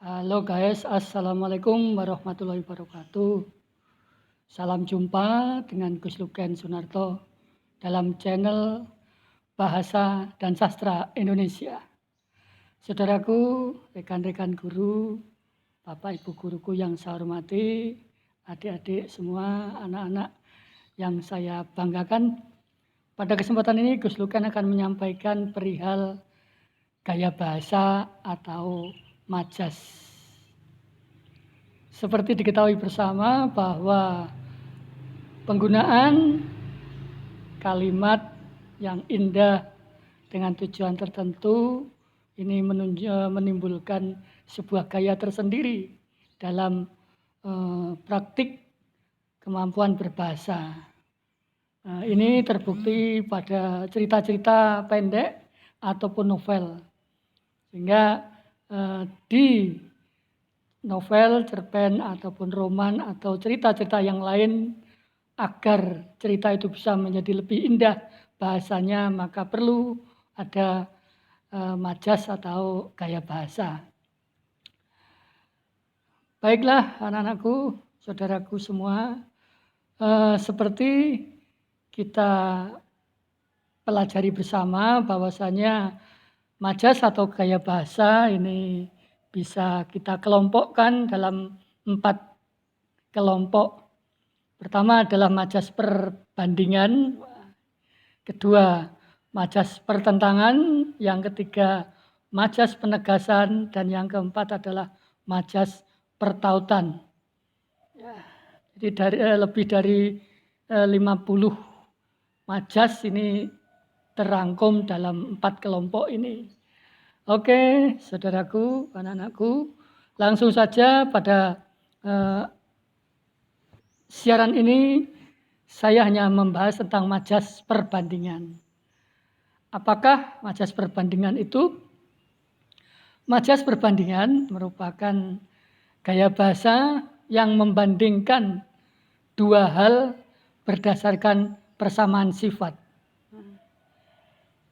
Halo guys, assalamualaikum warahmatullahi wabarakatuh. Salam jumpa dengan Gus Luken Sunarto dalam channel Bahasa dan Sastra Indonesia. Saudaraku, rekan-rekan guru, Bapak Ibu guruku yang saya hormati, adik-adik semua, anak-anak yang saya banggakan. Pada kesempatan ini Gus Luken akan menyampaikan perihal gaya bahasa atau majas. Seperti diketahui bersama bahwa penggunaan kalimat yang indah dengan tujuan tertentu ini menimbulkan sebuah gaya tersendiri dalam praktik kemampuan berbahasa. Ini terbukti pada cerita-cerita pendek ataupun novel, sehingga di novel, cerpen, ataupun roman atau cerita-cerita yang lain, agar cerita itu bisa menjadi lebih indah bahasanya, maka perlu ada majas atau gaya bahasa. Baiklah anak-anakku, saudaraku semua, seperti kita pelajari bersama bahwasanya majas atau gaya bahasa ini bisa kita kelompokkan dalam 4 kelompok. Pertama adalah majas perbandingan, kedua majas pertentangan, yang ketiga majas penegasan, dan yang keempat adalah majas pertautan. Jadi lebih dari 50 majas ini terangkum dalam 4 kelompok ini. Oke, saudaraku, anak-anakku, langsung saja pada siaran ini saya hanya membahas tentang majas perbandingan. Apakah majas perbandingan itu? Majas perbandingan merupakan gaya bahasa yang membandingkan dua hal berdasarkan persamaan sifat.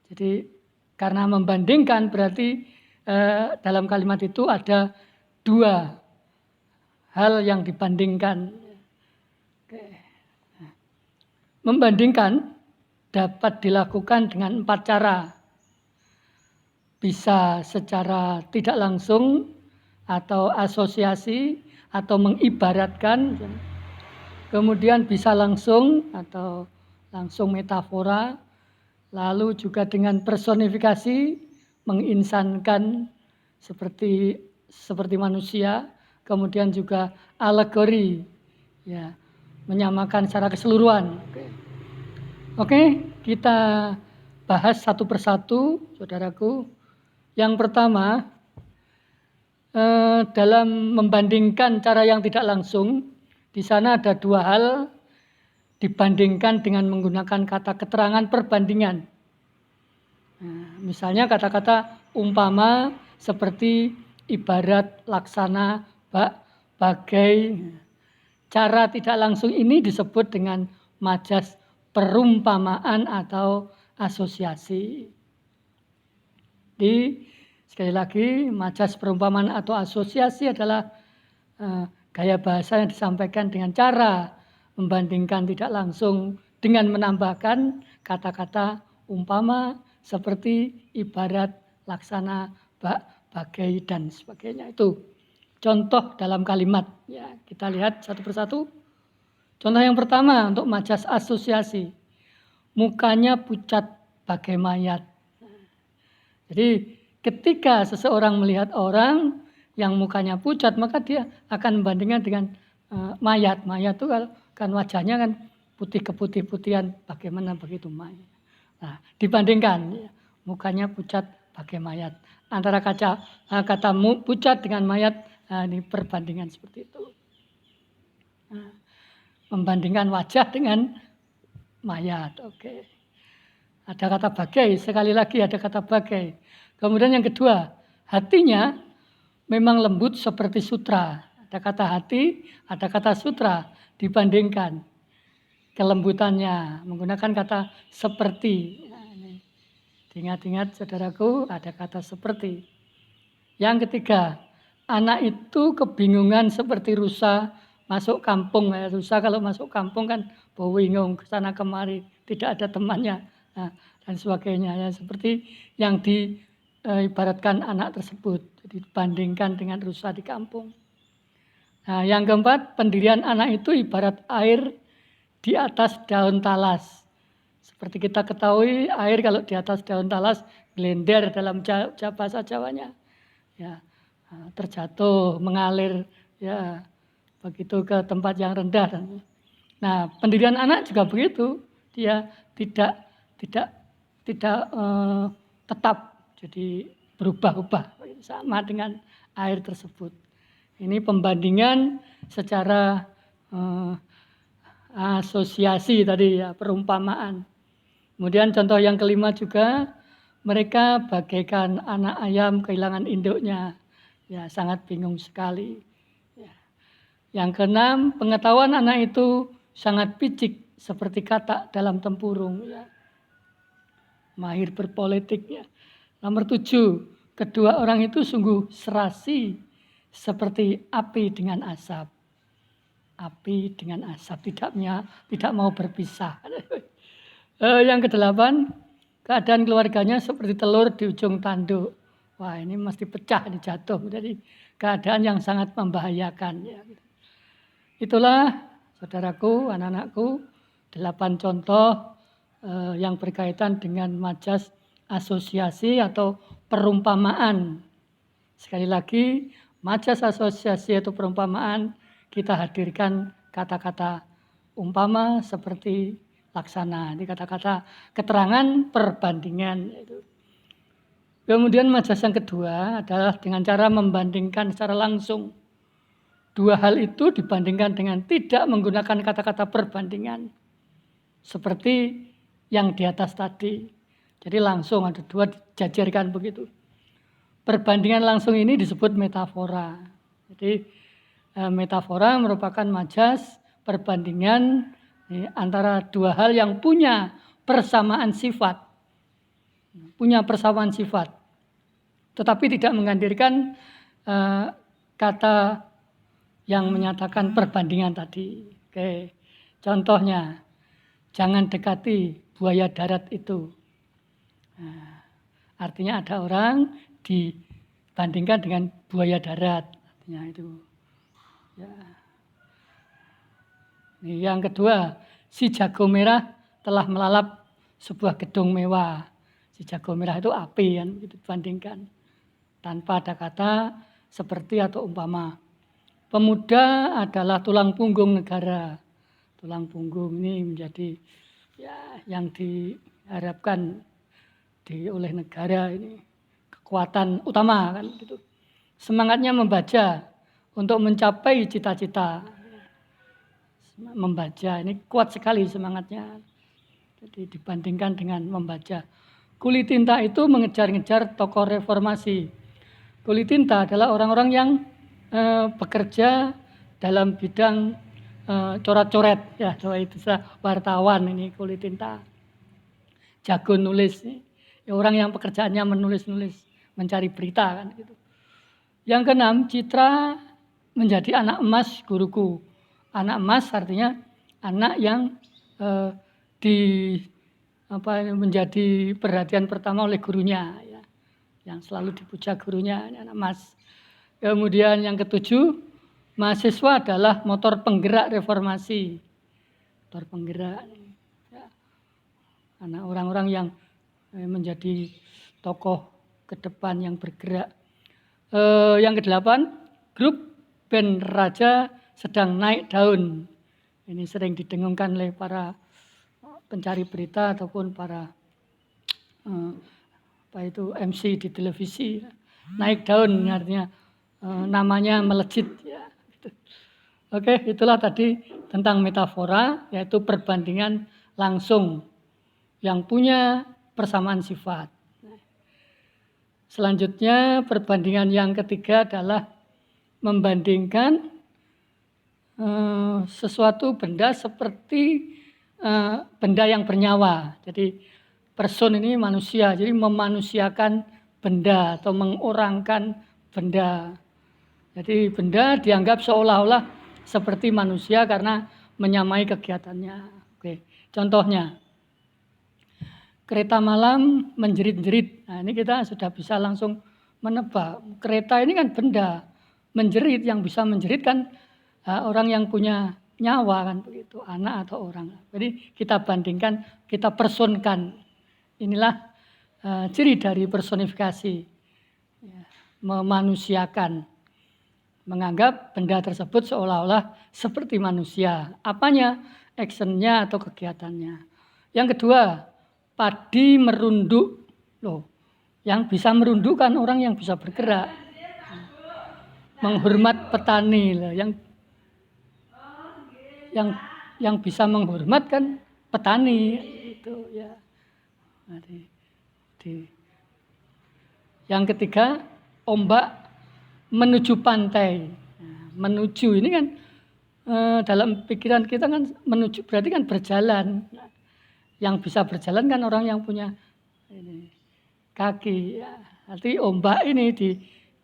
Jadi karena membandingkan berarti dalam kalimat itu ada dua hal yang dibandingkan. Membandingkan dapat dilakukan dengan 4 cara. Bisa secara tidak langsung atau asosiasi atau mengibaratkan. Kemudian bisa langsung atau langsung metafora. Lalu juga dengan personifikasi, menginsankan seperti manusia. Kemudian juga alegori, ya, menyamakan secara keseluruhan. Oke, kita bahas satu persatu, saudaraku. Yang pertama, dalam membandingkan cara yang tidak langsung, di sana ada dua hal dibandingkan dengan menggunakan kata keterangan perbandingan. Nah, misalnya kata-kata umpama seperti ibarat, laksana, bagai. Cara tidak langsung ini disebut dengan majas perumpamaan atau asosiasi. Sekali lagi, majas perumpamaan atau asosiasi adalah gaya bahasa yang disampaikan dengan cara membandingkan tidak langsung dengan menambahkan kata-kata umpama seperti ibarat, laksana, bagai, dan sebagainya. Itu contoh dalam kalimat. Ya, kita lihat satu persatu. Contoh yang pertama untuk majas asosiasi. Mukanya pucat bagai mayat. Jadi ketika seseorang melihat orang yang mukanya pucat, maka dia akan membandingkan dengan mayat. Mayat itu kan wajahnya kan putih keputih-putihan, bagaimana begitu mayat. Nah, dibandingkan ya, mukanya pucat bagai mayat. Antara kata pucat dengan mayat, ini perbandingan seperti itu. Nah, membandingkan wajah dengan mayat. Oke. Ada kata bagai, sekali lagi ada kata bagai. Kemudian yang kedua, hatinya memang lembut seperti sutra. Ada kata hati, ada kata sutra, dibandingkan kelembutannya menggunakan kata seperti. Nah, ingat-ingat saudaraku, ada kata seperti. Yang ketiga, anak itu kebingungan seperti rusa masuk kampung. Rusa kalau masuk kampung kan bingung ke sana kemari, tidak ada temannya, dan sebagainya. Ya, seperti yang diibaratkan anak tersebut, dibandingkan dengan rusa di kampung. Nah, yang keempat, pendirian anak itu ibarat air di atas daun talas. Seperti kita ketahui, air kalau di atas daun talas glender dalam bahasa Jawanya, ya, terjatuh, mengalir, ya, begitu ke tempat yang rendah. Nah, pendirian anak juga begitu, dia tidak tetap, jadi berubah-ubah sama dengan air tersebut. Ini pembandingan secara asosiasi tadi, ya, perumpamaan. Kemudian contoh yang kelima juga, mereka bagaikan anak ayam kehilangan induknya. Ya, sangat bingung sekali. Ya. Yang keenam, pengetahuan anak itu sangat picik seperti katak dalam tempurung. Ya. Mahir berpolitik. Ya. Nomor 7, kedua orang itu sungguh serasi seperti api dengan asap. Api dengan asap, tidak mau berpisah. Yang kedelapan, keadaan keluarganya seperti telur di ujung tanduk. Wah, ini mesti pecah, ini jatuh. Jadi keadaan yang sangat membahayakan. Ya. Itulah saudaraku, anak-anakku, 8 contoh yang berkaitan dengan majas asosiasi atau perumpamaan. Sekali lagi, majas asosiasi atau perumpamaan kita hadirkan kata-kata umpama seperti laksana. Ini kata-kata keterangan perbandingan. Kemudian majas yang kedua adalah dengan cara membandingkan secara langsung. Dua hal itu dibandingkan dengan tidak menggunakan kata-kata perbandingan. Seperti yang di atas tadi. Jadi langsung ada dua dijajarkan begitu. Perbandingan langsung ini disebut metafora. Jadi metafora merupakan majas perbandingan antara dua hal yang punya persamaan sifat. Tetapi tidak menghadirkan kata yang menyatakan perbandingan tadi. Oke. Contohnya, jangan dekati buaya darat itu. Nah, artinya ada orang dibandingkan dengan buaya darat. Artinya itu. Ya. Yang kedua, si jago merah telah melalap sebuah gedung mewah. Si jago merah itu api, kan, dibandingkan. Tanpa ada kata seperti atau umpama. Pemuda adalah tulang punggung negara. Tulang punggung ini menjadi yang diharapkan oleh negara ini. Kekuatan utama, kan, gitu. Semangatnya membaca untuk mencapai cita-cita. Membaca ini kuat sekali semangatnya. Jadi dibandingkan dengan membaca. Kulit tinta itu mengejar-ngejar tokoh reformasi. Kulit tinta adalah orang-orang yang bekerja dalam bidang coret-coret, ya, itu wartawan ini kulit tinta. Jago nulis, ya, orang yang pekerjaannya menulis-nulis, mencari berita, kan, gitu. Yang keenam, Citra menjadi anak emas guruku. Anak emas artinya anak yang menjadi perhatian pertama oleh gurunya, ya, yang selalu dipuja gurunya, anak emas. Kemudian yang ketujuh, mahasiswa adalah motor penggerak reformasi. Motor penggerak, ya, anak orang-orang yang menjadi tokoh ke depan yang bergerak. Yang kedelapan, grup band Raja sedang naik daun. Ini sering didengungkan oleh para pencari berita ataupun para MC di televisi. Naik daun artinya namanya melejit. Ya, gitu. Oke, itulah tadi tentang metafora, yaitu perbandingan langsung yang punya persamaan sifat. Selanjutnya perbandingan yang ketiga adalah membandingkan sesuatu benda seperti benda yang bernyawa. Jadi person ini manusia, jadi memanusiakan benda atau mengorangkan benda. Jadi benda dianggap seolah-olah seperti manusia karena menyamai kegiatannya. Oke, contohnya kereta malam menjerit-jerit. Nah, ini kita sudah bisa langsung menebak. Kereta ini kan benda menjerit, yang bisa menjerit kan orang yang punya nyawa kan begitu, anak atau orang. Jadi kita bandingkan, kita personkan. Inilah ciri dari personifikasi, ya, memanusiakan, menganggap benda tersebut seolah-olah seperti manusia. Apanya? Actionnya atau kegiatannya. Yang kedua, padi merunduk. Loh, yang bisa merunduk kan orang yang bisa bergerak. Menghormat petani loh, yang bisa menghormat kan petani itu ya. Yang ketiga, ombak menuju pantai. Nah, menuju ini kan dalam pikiran kita kan menuju berarti kan berjalan. Yang bisa berjalan kan orang yang punya kaki. Ya. Arti ombak ini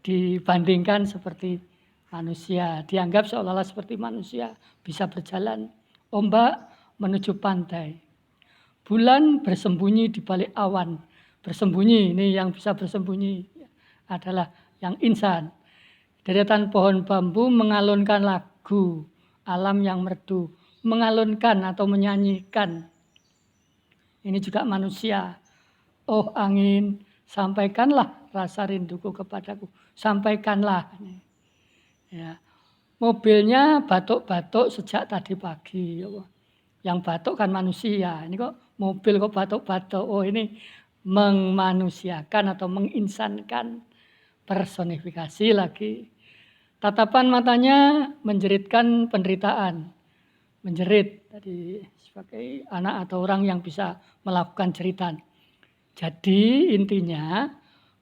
dibandingkan seperti manusia, dianggap seolah-olah seperti manusia, bisa berjalan. Ombak menuju pantai. Bulan bersembunyi di balik awan. Bersembunyi, ini yang bisa bersembunyi adalah yang insan. Deretan pohon bambu mengalunkan lagu, alam yang merdu, mengalunkan atau menyanyikan. Ini juga manusia. Oh angin, sampaikanlah rasa rinduku kepadaku. Sampaikanlah. Ya. Mobilnya batuk-batuk sejak tadi pagi. Yang batuk kan manusia. Ini kok mobil kok batuk-batuk. Oh ini memanusiakan atau menginsankan, personifikasi lagi. Tatapan matanya menjeritkan penderitaan. Menjerit tadi sebagai anak atau orang yang bisa melakukan jeritan. Jadi intinya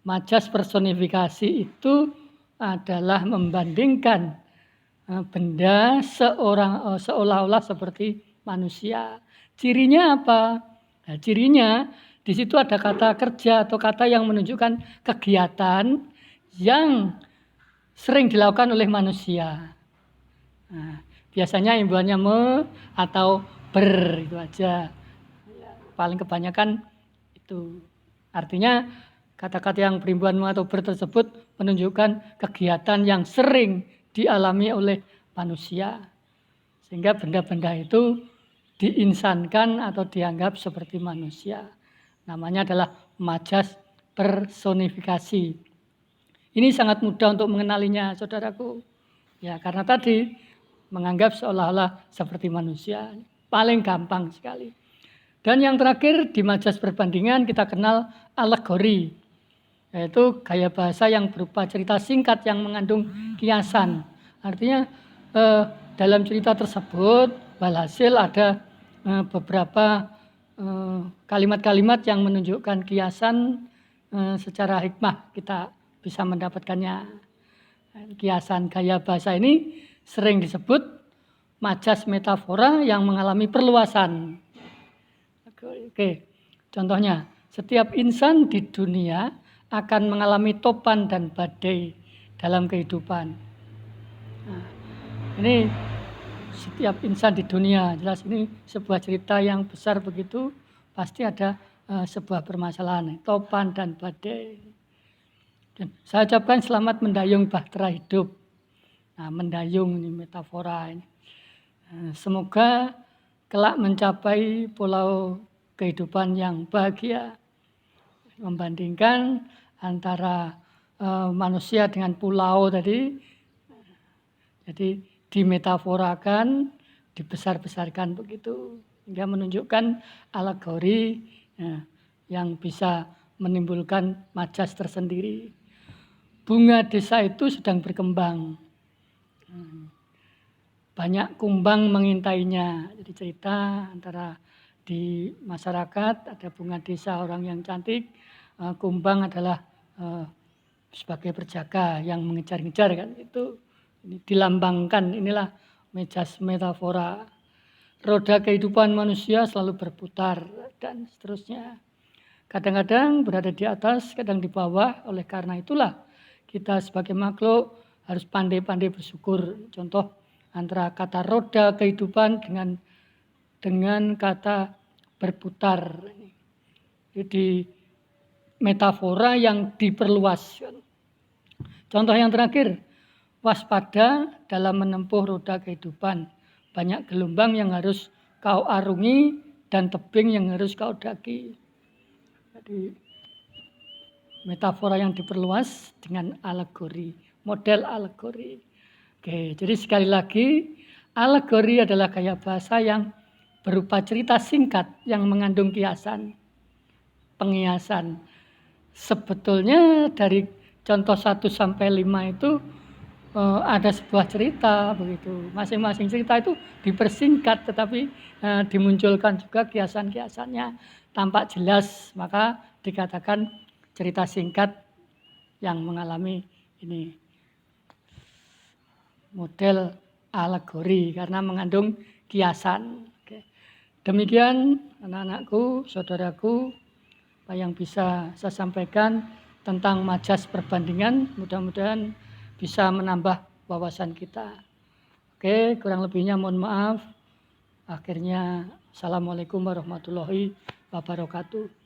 majas personifikasi itu adalah membandingkan benda seolah-olah seperti manusia. Cirinya apa? Nah, cirinya di situ ada kata kerja atau kata yang menunjukkan kegiatan yang sering dilakukan oleh manusia. Nah, biasanya imbuhannya me atau ber itu aja. Paling kebanyakan itu. Artinya kata-kata yang berimbuhan me atau ber tersebut menunjukkan kegiatan yang sering dialami oleh manusia. Sehingga benda-benda itu diinsankan atau dianggap seperti manusia. Namanya adalah majas personifikasi. Ini sangat mudah untuk mengenalinya, saudaraku. Ya, karena tadi menganggap seolah-olah seperti manusia. Paling gampang sekali. Dan yang terakhir di majas perbandingan kita kenal alegori. Yaitu gaya bahasa yang berupa cerita singkat yang mengandung kiasan. Artinya dalam cerita tersebut walhasil ada beberapa kalimat-kalimat yang menunjukkan kiasan secara hikmah kita bisa mendapatkannya. Kiasan gaya bahasa ini sering disebut majas metafora yang mengalami perluasan. Oke, contohnya setiap insan di dunia akan mengalami topan dan badai dalam kehidupan. Nah, ini setiap insan di dunia, jelas ini sebuah cerita yang besar begitu, pasti ada sebuah permasalahan, topan dan badai. Dan saya ucapkan selamat mendayung bahtera hidup. Nah, mendayung ini metafora ini. Semoga kelak mencapai pulau kehidupan yang bahagia. Membandingkan antara manusia dengan pulau tadi. Jadi dimetaforakan, dibesar-besarkan begitu. Hingga menunjukkan alegori yang bisa menimbulkan majas tersendiri. Bunga desa itu sedang berkembang. Banyak kumbang mengintainya. Jadi cerita antara di masyarakat ada bunga desa orang yang cantik. Kumbang adalah sebagai perjaka yang mengejar-ngejar kan itu. Ini dilambangkan, inilah majas metafora. Roda kehidupan manusia selalu berputar dan seterusnya. Kadang-kadang berada di atas, kadang di bawah. Oleh karena itulah kita sebagai makhluk harus pandai-pandai bersyukur. Contoh antara kata roda kehidupan dengan kata berputar. Jadi metafora yang diperluas. Contoh yang terakhir, waspada dalam menempuh roda kehidupan. Banyak gelombang yang harus kau arungi dan tebing yang harus kau daki. Jadi metafora yang diperluas dengan alegori, model alegori. Oke, jadi sekali lagi, alegori adalah gaya bahasa yang berupa cerita singkat yang mengandung kiasan, pengiasan. Sebetulnya dari contoh 1 sampai 5 itu ada sebuah cerita begitu. Masing-masing cerita itu dipersingkat tetapi dimunculkan juga kiasan-kiasannya tampak jelas, maka dikatakan cerita singkat yang mengalami ini model alegori karena mengandung kiasan. Oke. Demikian anak-anakku, saudaraku, apa yang bisa saya sampaikan tentang majas perbandingan, mudah-mudahan bisa menambah wawasan kita. Oke, kurang lebihnya mohon maaf. Akhirnya, Assalamualaikum warahmatullahi wabarakatuh.